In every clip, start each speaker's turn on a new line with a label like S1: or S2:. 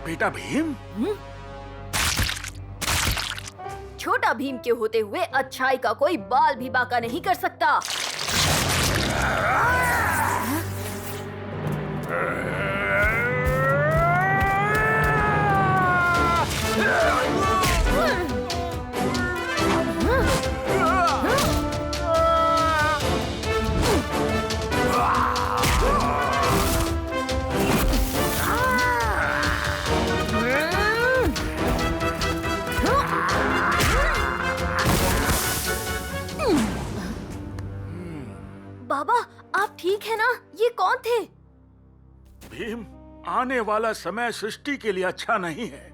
S1: बेटा भीम,
S2: छोटा भीम के होते हुए अच्छाई का कोई बाल भी बांका नहीं कर सकता। बाबा, आप ठीक है ना? ये कौन थे?
S1: भीम, आने वाला समय सृष्टि के लिए अच्छा नहीं है।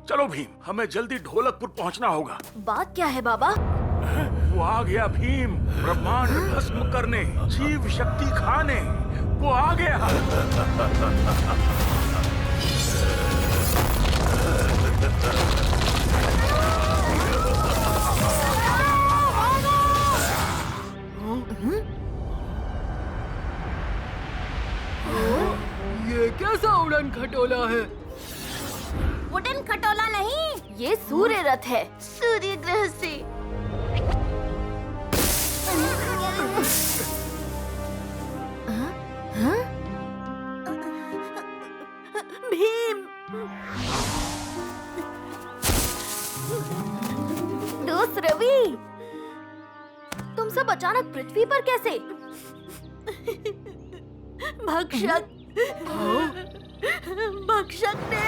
S1: चलो भीम, हमें जल्दी ढोलकपुर पहुंचना होगा।
S2: बात क्या है बाबा?
S1: वो आ गया भीम, ब्रह्मांड भस्म करने, जीव शक्ति खाने। वो आ गया।
S3: ये कैसा उड़न खटोला है?
S2: वुडन खटोला नहीं, ये सूर्य रथ है। सूर्य ग्रह से। भीम, दोस्त रवि, तुम सब अचानक पृथ्वी पर कैसे? भक्षक ने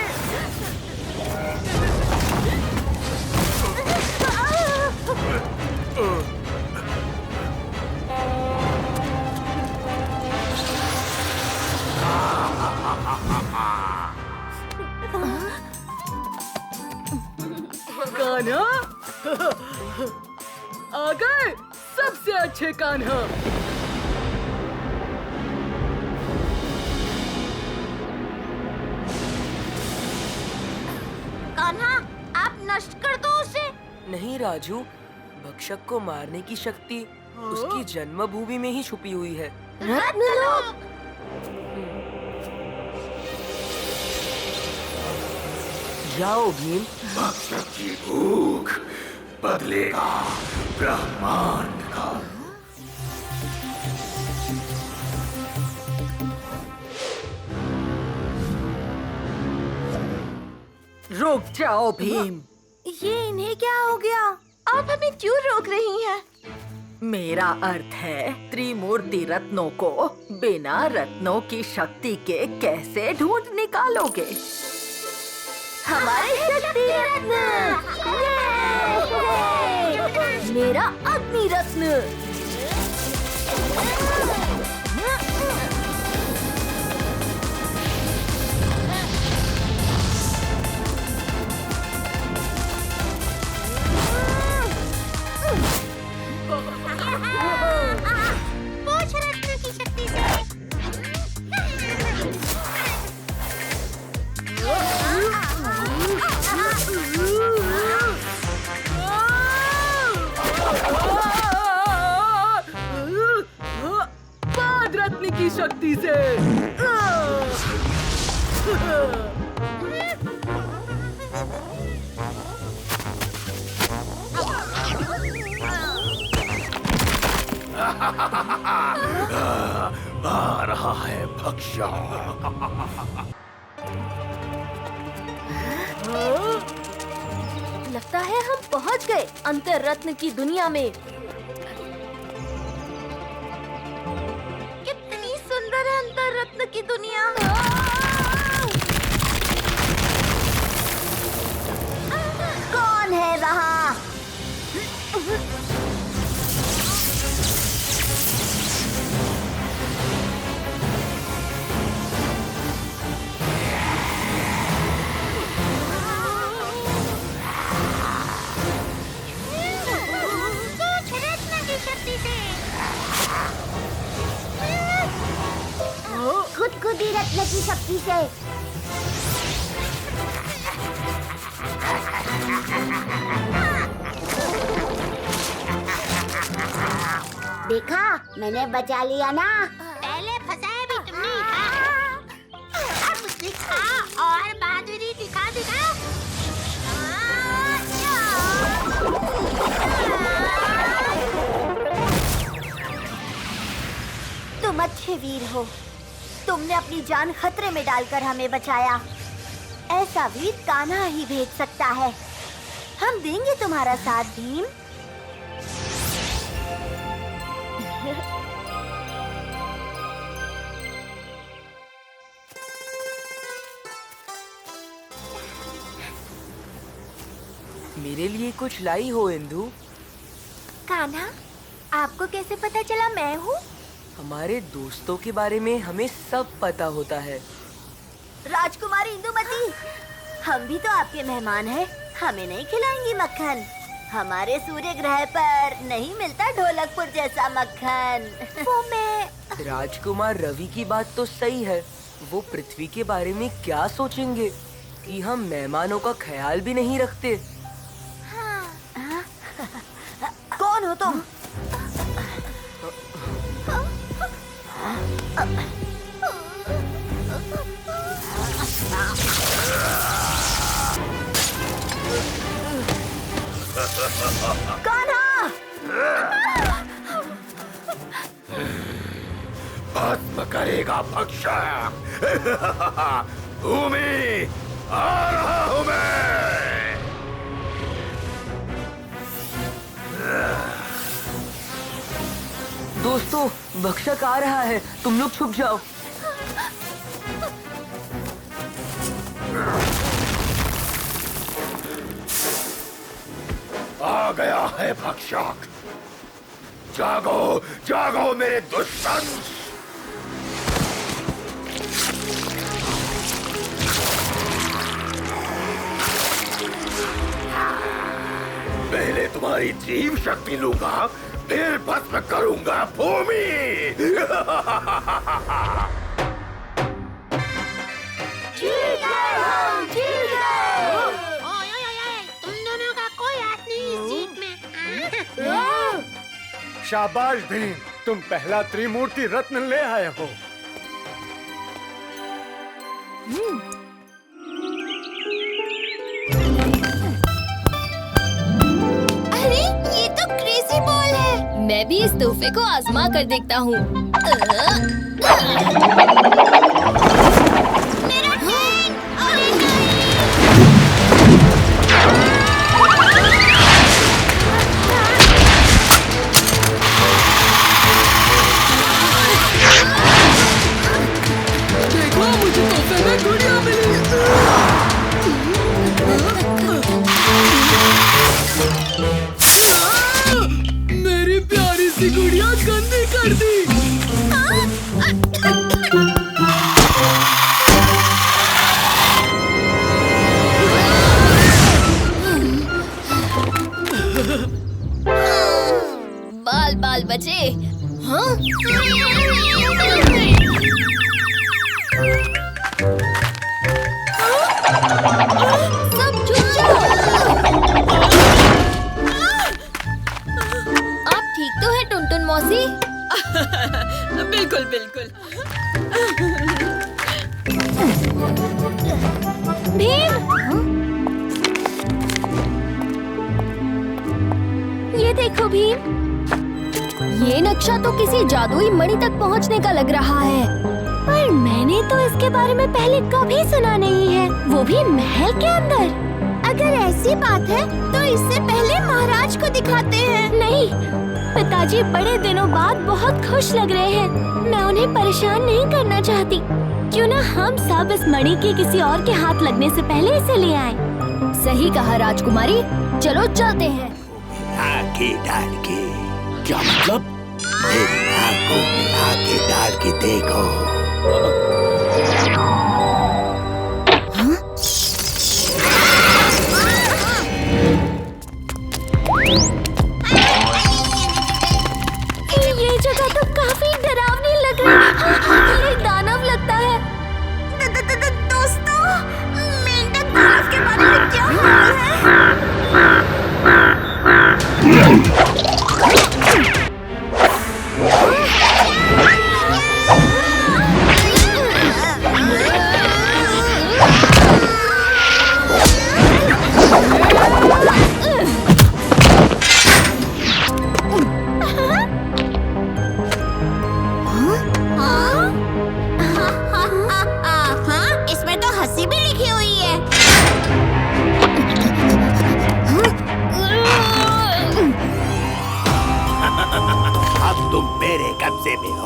S3: कान्हा आ गए, सबसे अच्छे कान्हा।
S2: कान्हा, आप नष्ट कर दो उसे।
S4: नहीं राजू, भक्षक को मारने की शक्ति उसकी जन्मभूमि में ही छुपी हुई है।
S2: रत्नलोक।
S4: जाओ भीम।
S5: भक्षक की भूख बदलेगा ब्रह्मांड का।
S3: रुक जाओ भीम।
S2: ये इन्हें क्या हो गया? आप हमें क्यों रोक रही हैं?
S3: मेरा अर्थ है, त्रिमूर्ति रत्नों को बिना रत्नों की शक्ति के कैसे ढूंढ निकालोगे?
S2: हमारे शक्ति रत्न। मेरा अग्नि रत्न। पूछ रत्न की शक्ति से।
S3: पाद रत्न की शक्ति से।
S5: आ रहा है भक्षक।
S2: लगता है हम पहुंच गए अंतर रत्न की दुनिया में। कितनी सुंदर है अंतर रत्न की दुनिया। कौन है वहाँ? खुद मूर्ति रत्न की शक्ति से। देखा, मैंने बचा लिया ना।
S6: पहले फंसाया भी तुमने अब दिखा और बहादुरी दिखा दिखा।
S2: तुम अच्छे वीर हो। तुमने अपनी जान खतरे में डालकर हमें बचाया। ऐसा वीर कान्हा ही भेज सकता है। हम देंगे तुम्हारा साथ भीम।
S4: मेरे लिए कुछ लाई हो इंदु?
S2: कान्हा, आपको कैसे पता चला मैं हूँ?
S4: हमारे दोस्तों के बारे में हमें सब पता होता है।
S2: राजकुमारी इंदुमती, हम भी तो आपके मेहमान हैं। हमें नहीं खिलाएंगी मक्खन? हमारे सूर्य ग्रह पर नहीं मिलता ढोलकपुर जैसा मक्खन। वो मैं
S4: राजकुमार रवि की बात तो सही है। वो पृथ्वी के बारे में क्या सोचेंगे कि हम मेहमानों का ख्याल भी नहीं रखते।
S2: कौन हो तुम? कान्हा!
S5: भस्म करेगा भक्षक। भूमि, आ रहा हूं मैं।
S4: दोस्तों, भक्षक आ रहा है। तुम लोग छुप जाओ।
S5: आ गया है भक्षक। जागो, जागो मेरे दुश्मन। पहले तुम्हारी जीव शक्ति लूंगा, फिर भस्म करूंगा भूमि।
S6: तुम दोनों का कोई हाथ नहीं इस जीत में।
S7: शाबाश भीम, तुम पहला त्रिमूर्ति रत्न ले आए हो।
S2: अरे, ये तो क्रेजी बॉल है।
S8: मैं भी इस तोहफे को आजमा कर देखता हूँ।
S2: मेरा ट्रेन! अरे
S4: देखो, मुझे तोहफे में गुड़िया मिली। मेरी प्यारी सी गुड़िया गंदी कर दी।
S8: बाल बाल बचे। हाँ? सब चुप जाओ। आप ठीक तो है टुनटुन मौसी?
S3: बिल्कुल बिल्कुल।
S2: भीम! ये देखो भीम,
S8: ये नक्शा तो किसी जादुई मणि तक पहुंचने का लग रहा है।
S2: पर मैंने तो इसके बारे में पहले कभी सुना नहीं है, वो भी महल के अंदर। अगर ऐसी बात है तो इससे पहले महाराज को दिखाते हैं। नहीं, पिताजी बड़े दिनों बाद बहुत खुश लग रहे हैं। मैं उन्हें परेशान नहीं करना चाहती। क्यों ना हम सब इस मणि के किसी और के हाथ लगने से पहले इसे ले आएं।
S8: सही कहा राजकुमारी, चलो चलते हैं।
S5: आके डाल के क्या मतलब? मेरी आंखों में आके डाल के देखो।
S2: ये जगह तो काफी डरावनी लग रही है। ये दानव लगता है।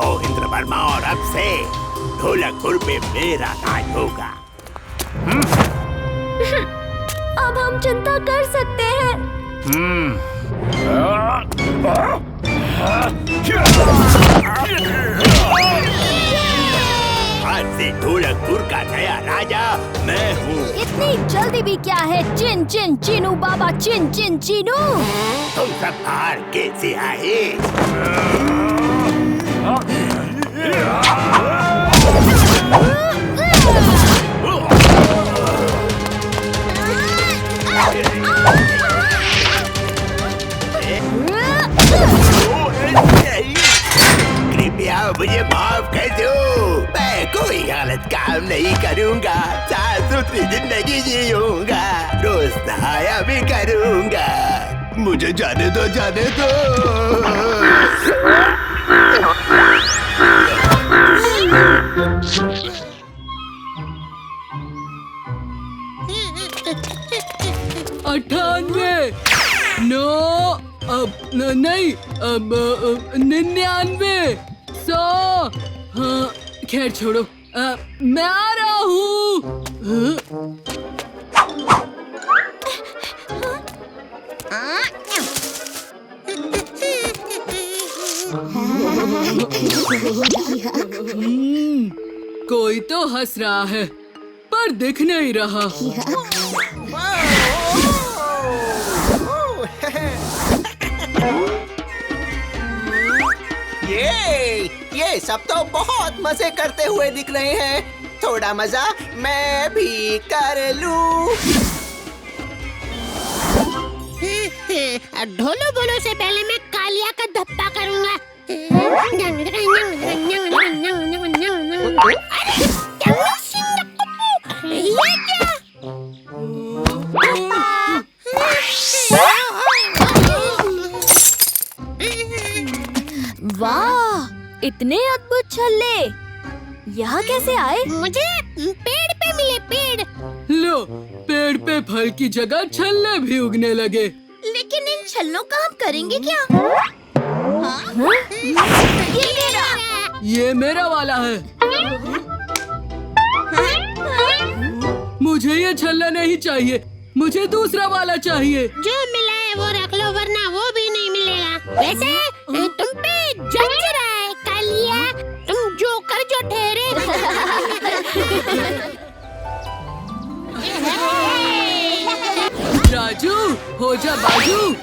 S5: जाओ इंद्रवर्मा, और अब से ढोलकपुर में मेरा राज होगा।
S2: अब हम चिंता कर सकते हैं।
S5: आज से ढोलकपुर का नया राजा मैं हूँ।
S8: इतनी जल्दी भी क्या है? चिन चिन चिनू बाबा, चिन चिन चिनू।
S5: तुम सब बाहर कैसे आए? कृपया मुझे माफ कर दो, मैं कोई गलत काम नहीं करूँगा। साफ सुथरी जिंदगी जीऊंगा, रोज नहाया भी करूँगा। मुझे जाने दो, जाने दो।
S9: अठानवे, नो, नहीं, 99, 100। हाँ, खैर छोड़ो, मैं आ रहा हूँ। कोई तो हंस रहा है, पर दिख नहीं रहा।
S10: ये सब तो बहुत मजे करते हुए दिख रहे हैं। थोड़ा मजा मैं भी कर लूं।
S6: ढोलो बोलो से पहले मैं कालिया का धप्पा करूंगा। ये क्या?
S8: वाह, इतने अद्भुत छल्ले यहाँ कैसे आए?
S6: मुझे पेड़ पे मिले, पेड़।
S9: लो, पेड़ पे फल की जगह छल्ले भी उगने लगे।
S2: लेकिन इन छल्लों का हम करेंगे क्या?
S9: ये मेरा वाला है। मुझे ये छल्ला नहीं चाहिए, मुझे दूसरा वाला चाहिए।
S6: जो मिला है वो रख लो, वरना वो भी नहीं मिलेगा। वैसे तुम पे जच रहा है कालिया, तुम जोकर जो ठहरे।
S9: राजू, हो जा बाजू।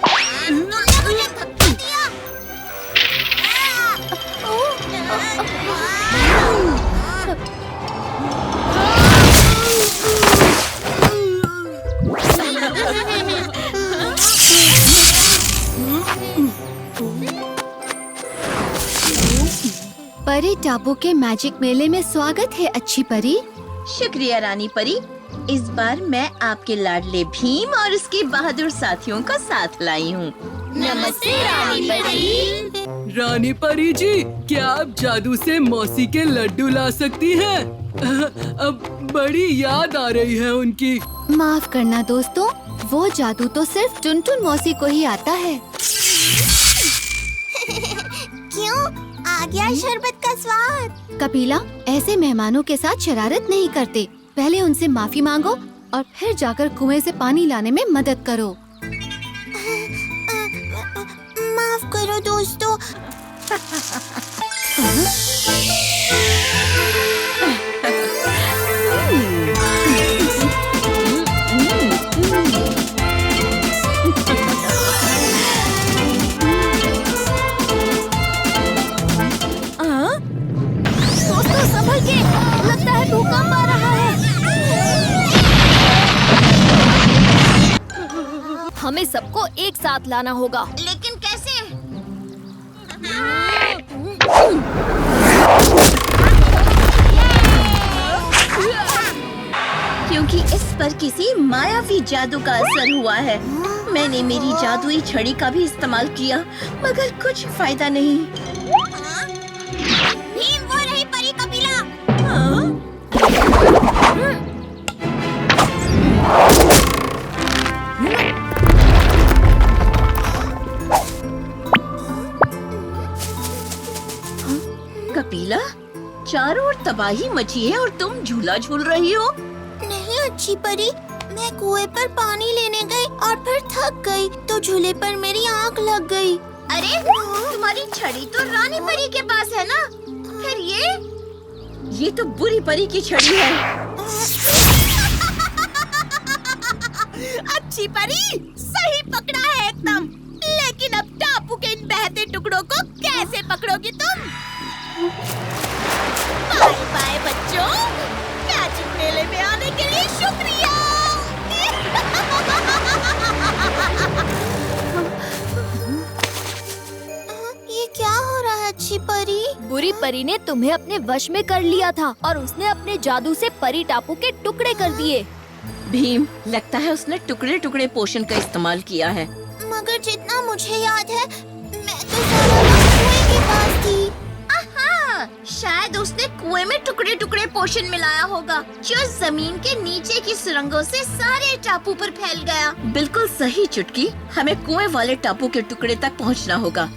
S2: परी टापू के मैजिक मेले में स्वागत है अच्छी परी।
S11: शुक्रिया रानी परी। इस बार मैं आपके लाडले भीम और उसके बहादुर साथियों का साथ लाई हूँ।
S6: नमस्ते रानी परी।
S9: रानी परी जी, क्या आप जादू से मौसी के लड्डू ला सकती हैं? अब बड़ी याद आ रही है उनकी।
S2: माफ करना दोस्तों, वो जादू तो सिर्फ टुनटुन मौसी को ही आता है। क्यों? आ गया शरबत का स्वाद। कपिला, ऐसे मेहमानों के साथ शरारत नहीं करते। पहले उनसे माफी मांगो और फिर जाकर कुएं से पानी लाने में मदद करो। माफ करो दोस्तों।
S8: दोस्तों संभल के, लगता है भूकंप आ रहा है। हमें सबको एक साथ लाना होगा।
S6: लेकिन कैसे?
S11: क्योंकि इस पर किसी मायावी जादू का असर हुआ है। मैंने मेरी जादुई छड़ी का भी इस्तेमाल किया, मगर कुछ फायदा नहीं।
S6: भीम, वो रही परी कपिला।
S11: पीला, चारों ओर तबाही मची है और तुम झूला झूल रही हो।
S2: नहीं अच्छी परी, मैं कुएं पर पानी लेने गई और फिर थक गई तो झूले पर मेरी आंख लग गई। अरे तुम्हारी छड़ी तो रानी परी के पास है ना, फिर ये
S11: तो बुरी परी की छड़ी है।
S2: अच्छी परी, सही पकड़ा है एकदम। लेकिन अब टापू के इन बहते टुकड़ों को कैसे पकड़ोगी तुम? बाय बाय बच्चों, मैजिक मेले में आने के लिए शुक्रिया। ये क्या हो रहा है अच्छी परी?
S8: बुरी परी ने तुम्हें अपने वश में कर लिया था और उसने अपने जादू से परी टापू के टुकड़े कर दिए।
S11: भीम, लगता है उसने टुकड़े टुकड़े पोषण का इस्तेमाल किया है।
S2: मगर जितना मुझे याद है, मैं तो सारा वक्त कुएं के पास थी। आहा, शायद उसने कुएं में टुकड़े टुकड़े पोषण मिलाया होगा, जो जमीन के नीचे की सुरंगों से सारे टापू पर फैल गया।
S11: बिल्कुल सही चुटकी, हमें कुएं वाले टापू के टुकड़े तक पहुंचना होगा।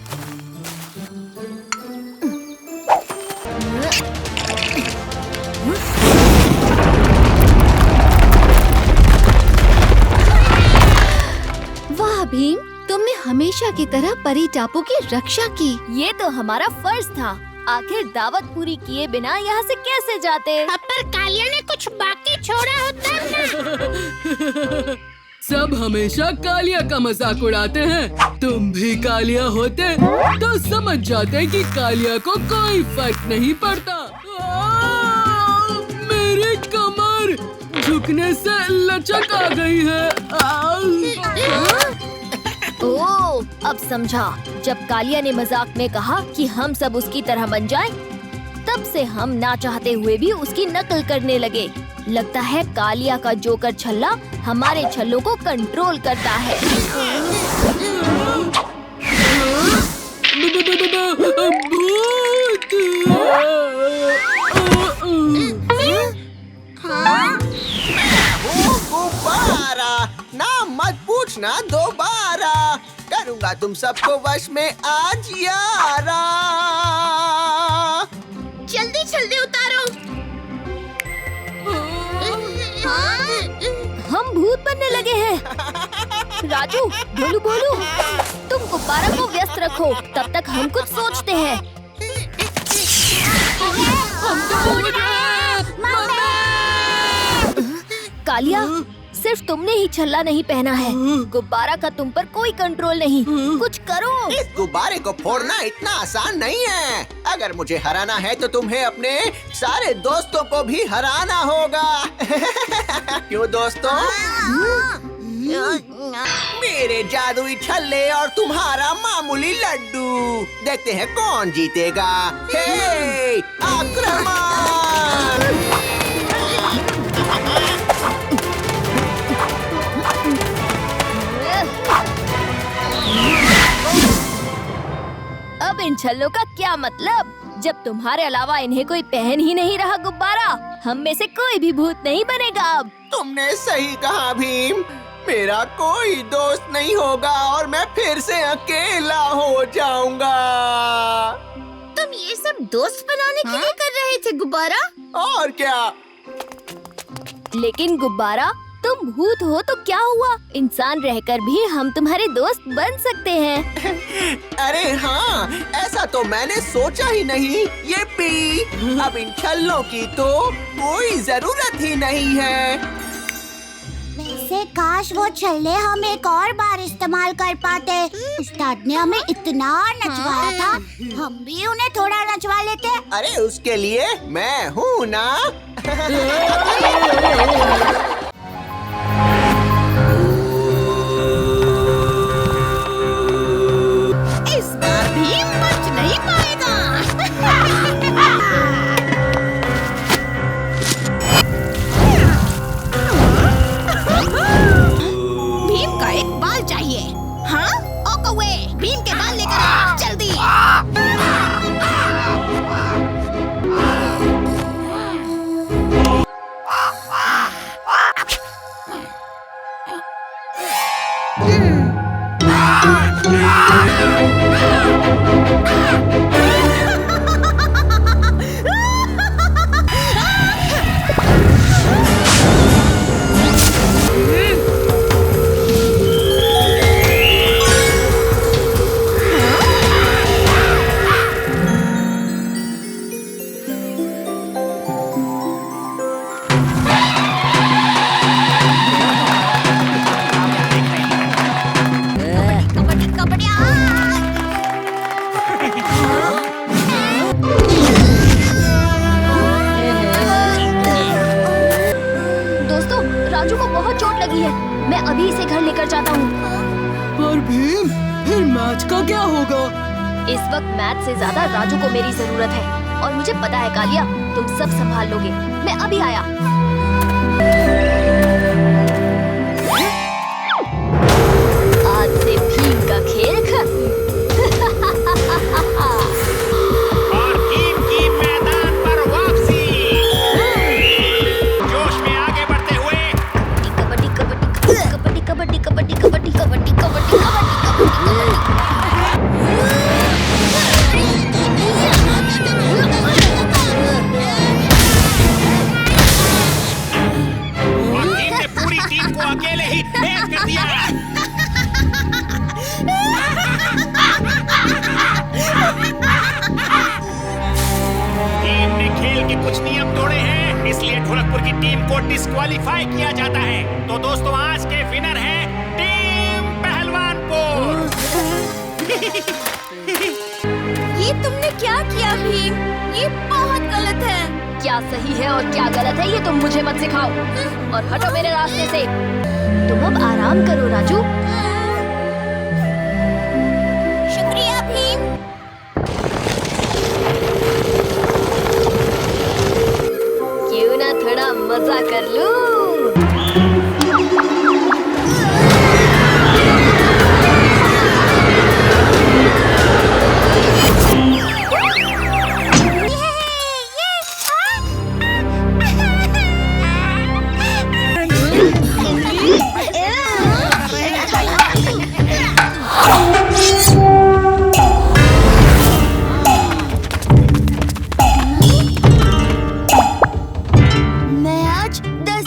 S8: वाह भीम, तुमने हमेशा की तरह परी टापू की रक्षा की। ये तो हमारा फर्ज था। आखिर दावत पूरी किए बिना यहाँ से कैसे जाते?
S6: पर कालिया ने कुछ बाकी छोड़ा होता ना।
S9: सब हमेशा कालिया का मजाक उड़ाते हैं। तुम भी कालिया होते तो समझ जाते कि कालिया को कोई फर्क नहीं पड़ता। मेरी कमर झुकने से लचक आ गई है।
S8: ओह, अब समझा। जब कालिया ने मजाक में कहा कि हम सब उसकी तरह बन जाएं, तब से हम ना चाहते हुए भी उसकी नकल करने लगे। लगता है कालिया का जोकर छल्ला हमारे छल्लों को कंट्रोल करता है।
S10: गुब्बारा, ना मत पूछना दोबारा, करूँगा तुम सबको वश में आज यारा।
S2: जल्दी जल्दी उतारो।
S8: हम भूत बनने लगे हैं। राजू, भोलू भोलू, तुम गुब्बारा को व्यस्त रखो, तब तक हम कुछ सोचते हैं। कालिया, सिर्फ तुमने ही छल्ला नहीं पहना है। गुब्बारा का तुम पर कोई कंट्रोल नहीं। कुछ करो।
S10: इस गुब्बारे को फोड़ना इतना आसान नहीं है। अगर मुझे हराना है तो तुम्हें अपने सारे दोस्तों को भी हराना होगा। क्यों दोस्तों? मेरे जादुई छल्ले और तुम्हारा मामूली लड्डू, देखते हैं कौन जीतेगा। हे, आक्रमण!
S8: अब इन छल्लों का क्या मतलब? जब तुम्हारे अलावा इन्हें कोई पहन ही नहीं रहा गुब्बारा, हम में से कोई भी भूत नहीं बनेगा अब।
S10: तुमने सही कहा भीम, मेरा कोई दोस्त नहीं होगा और मैं फिर से अकेला हो जाऊंगा।
S2: तुम ये सब दोस्त बनाने के लिए कर रहे थे गुब्बारा?
S10: और क्या?
S8: लेकिन गुब्बारा, तुम भूत हो तो क्या हुआ? इंसान रहकर भी हम तुम्हारे दोस्त बन सकते हैं।
S10: अरे हाँ, ऐसा तो मैंने सोचा ही नहीं। ये पी, अब इन छल्लों की तो कोई जरूरत ही नहीं है।
S2: वैसे काश वो छल्ले हम एक और बार इस्तेमाल कर पाते। उस्ताद ने हमें इतना नचवाया था, हम भी उन्हें थोड़ा नचवा लेते।
S10: अरे उसके लिए मैं हूँ ना।
S2: इस बार भी बच नहीं पाएगा। भीम का एक बाल चाहिए। हाँ, ओ कौवे, भीम के बाल लेकर आ, जल्दी।
S8: अभी इसे घर लेकर जाता हूँ।
S9: पर भीम, फिर मैच का क्या होगा?
S8: इस वक्त मैच से ज्यादा राजू को मेरी जरूरत है और मुझे पता है कालिया, तुम सब संभाल लोगे। मैं अभी आया। आज से भीम का खेल खत्म।
S12: और टीम की मैदान पर वापसी। जोश में आगे बढ़ते हुए
S8: कबड्डी कबड्डी कबड्डी कबड्डी कबड्डी कबड्डी कबड्डी
S12: और टीम ने पूरी टीम को अकेले ही ढेर कर दिया। टीम ने खेल के कुछ नियम तोड़े हैं, इसलिए ढोलकपुर की टीम को डिस्क्वालीफाई किया जाता है। तो दोस्तों, आज के विनर है टीम पहलवानपुर।
S2: ये तुमने क्या किया भीम? ये बहुत गलत है।
S8: क्या सही है और क्या गलत है ये तुम मुझे मत सिखाओ और हटो मेरे रास्ते से। तुम अब आराम करो राजू।
S2: शुक्रिया भीम।
S8: क्यों ना थोड़ा मजा कर लूं?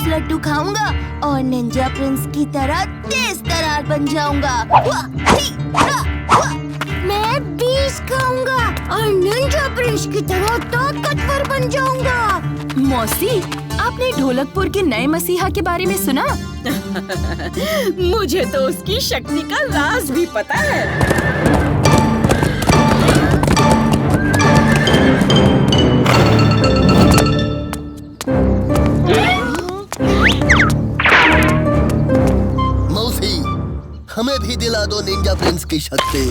S2: लड्डू खाऊंगा और निंजा प्रिंस की तरह तेज तरार बन जाऊंगा। मैं 20 खाऊंगा और निंजा प्रिंस की तरह ताकतवर बन जाऊंगा।
S11: मौसी, आपने ढोलकपुर के नए मसीहा के बारे में सुना? मुझे तो उसकी शक्ति का राज भी पता है।
S13: हमें भी दिला दो निंजा प्रिंस की शक्ति।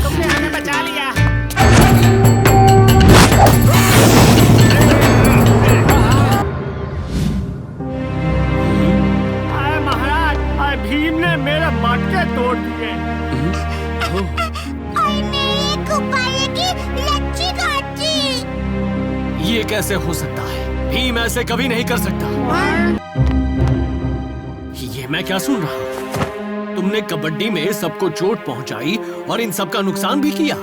S12: तुमने हमें बचा लिया।
S7: भीम ने मेरे मटके तोड़ दिए।
S14: ये कैसे हो सकता है? भीम ऐसे कभी नहीं कर सकता। ये मैं क्या सुन रहा हूँ? तुमने कबड्डी में सबको चोट पहुंचाई और इन सबका नुकसान भी किया।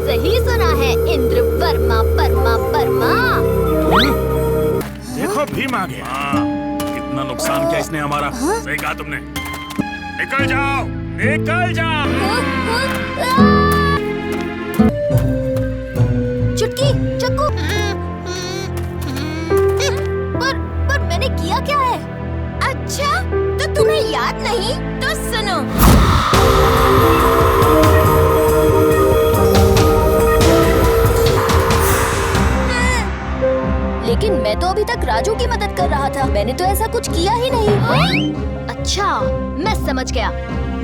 S8: सही सुना है इंद्र वर्मा वर्मा वर्मा।
S1: देखो भीम आ गया। कितना नुकसान किया इसने हमारा। सही कहा तुमने। निकल जाओ, निकल जाओ।
S8: चुटकी, चक्कू। पर मैंने किया क्या है?
S2: अच्छा, तो तुम्हें याद नहीं? तो सुनो।
S8: लेकिन मैं तो अभी तक राजू की मदद कर रहा था। मैंने तो ऐसा कुछ किया ही नहीं। अच्छा, मैं समझ गया।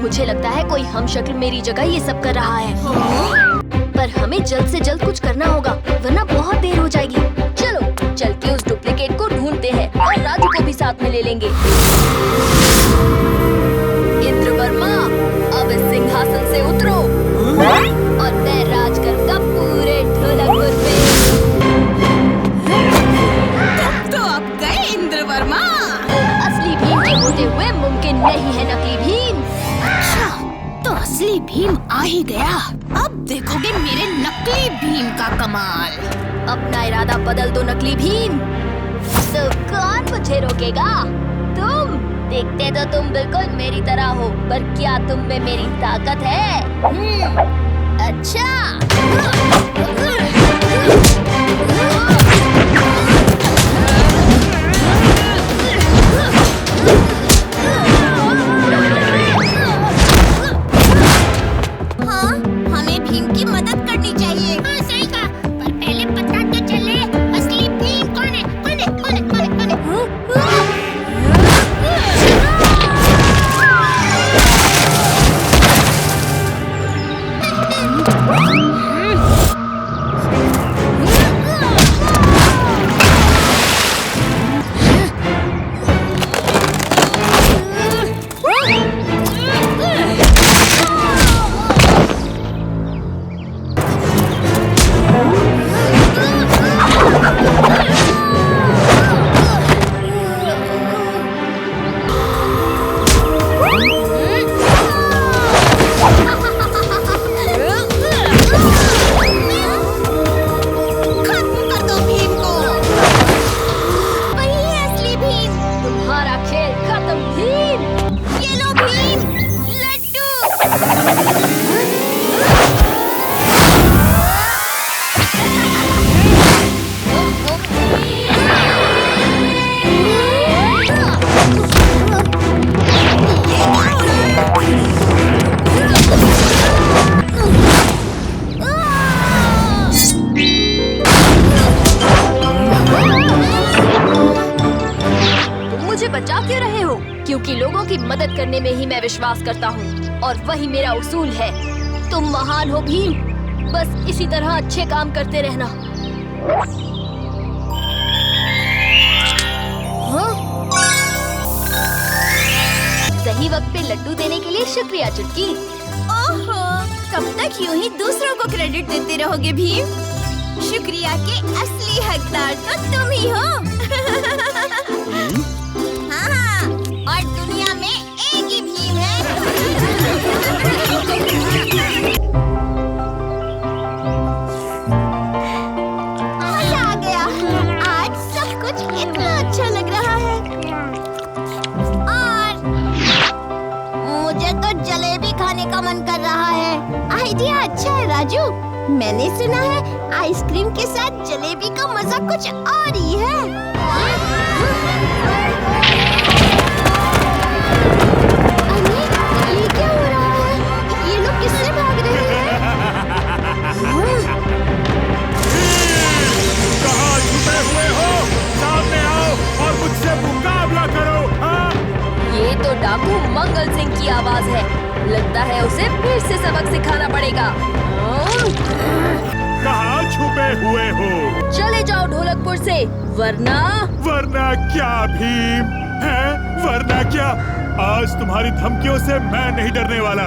S8: मुझे लगता है कोई हमशक्ल मेरी जगह ये सब कर रहा है। पर हमें जल्द से जल्द कुछ करना होगा, वरना बहुत देर हो जाएगी। चलो, चल के उस डुप्लीकेट को ढूंढते हैं और राजू को भी साथ में ले लेंगे। इंद्र वर्मा, अब इस सिंहासन से उतरो और मैं राज करूंगा पूरे ढोलकपुर पे।
S11: तो अब गए इंद्र वर्मा।
S8: असली भीम के होते हुए मुमकिन नहीं है नकली भीम।
S11: अच्छा, तो असली भीम आ ही गया। अब देखोगे मेरे नकली भीम का कमाल।
S8: अपना इरादा बदल दो नकली भीम। तो कौन मुझे रोकेगा? तुम। देखते तो तुम बिल्कुल मेरी तरह हो, पर क्या तुम में मेरी ताकत है? अच्छा।
S2: हाँ, हमें भीम की मदद करनी चाहिए।
S6: हाँ, सही कहा। पर पहले पता तो चले असली भीम कौन है? कौन है? कौन है? कौन है? कौन है?
S2: खत्म कर दो भीम को। वही है असली भीम।
S8: तुम्हारा खेल खत्म भीम।
S2: ये लो भीम, लड्डू।
S8: तुम मुझे बचा क्यों रहे हो? क्योंकि लोगों की मदद करने में ही मैं विश्वास करता हूँ और वही मेरा उसूल है। तुम महान हो भीम, बस इसी तरह अच्छे काम करते रहना। हाँ? सही वक्त पे लड्डू देने के लिए शुक्रिया चुटकी।
S2: ओहो, कब तक यूं ही दूसरों को क्रेडिट देते रहोगे भीम? शुक्रिया के असली हकदार तो तुम ही हो। हाँ, और दुनिया में एक ही भीम है। मजा आ गया। आज सब कुछ इतना अच्छा लग रहा है। और मुझे तो जलेबी खाने का मन कर रहा है। आइडिया अच्छा है राजू। मैंने सुना है आइसक्रीम के साथ जलेबी का मजा कुछ और ही है। अरे, ये क्या हो रहा है? ये लोग किससे भाग रहे हैं?
S12: कहाँ छुपे हुए हो? सामने आओ और मुझसे मुकाबला करो। हाँ?
S8: ये तो डाकू मंगल सिंह की आवाज है। लगता है उसे फिर से सबक सिखाना पड़ेगा।
S12: कहाँ छुपे हुए हो?
S8: चले जाओ ढोलकपुर से, वरना
S12: क्या भीम है? वरना क्या? आज तुम्हारी धमकियों से मैं नहीं डरने वाला।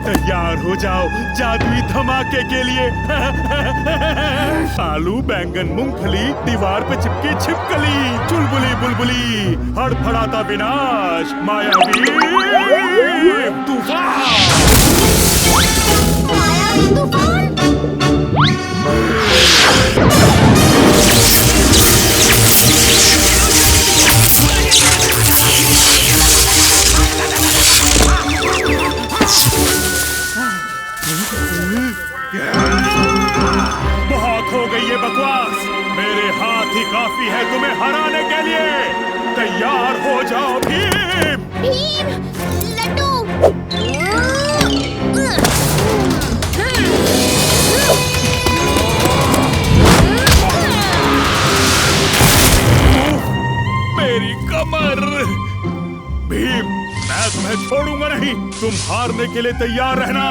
S12: तैयार हो जाओ जादुई धमाके के लिए। आलू, बैंगन, मूंगफली, दीवार पे चिपकी छिपकली, चुलबुली बुलबुली, हड़फड़ाता विनाश, मायावी तूफान।
S2: मायावी तूफान?
S12: बहुत हो गई ये बकवास। मेरे हाथ ही काफी है तुम्हें हराने के लिए। तैयार हो जाओ भीम।
S2: भीम, लड्डू।
S12: मेरी कमर। भीम, मैं तुम्हें छोड़ूंगा नहीं। तुम हारने के लिए तैयार रहना।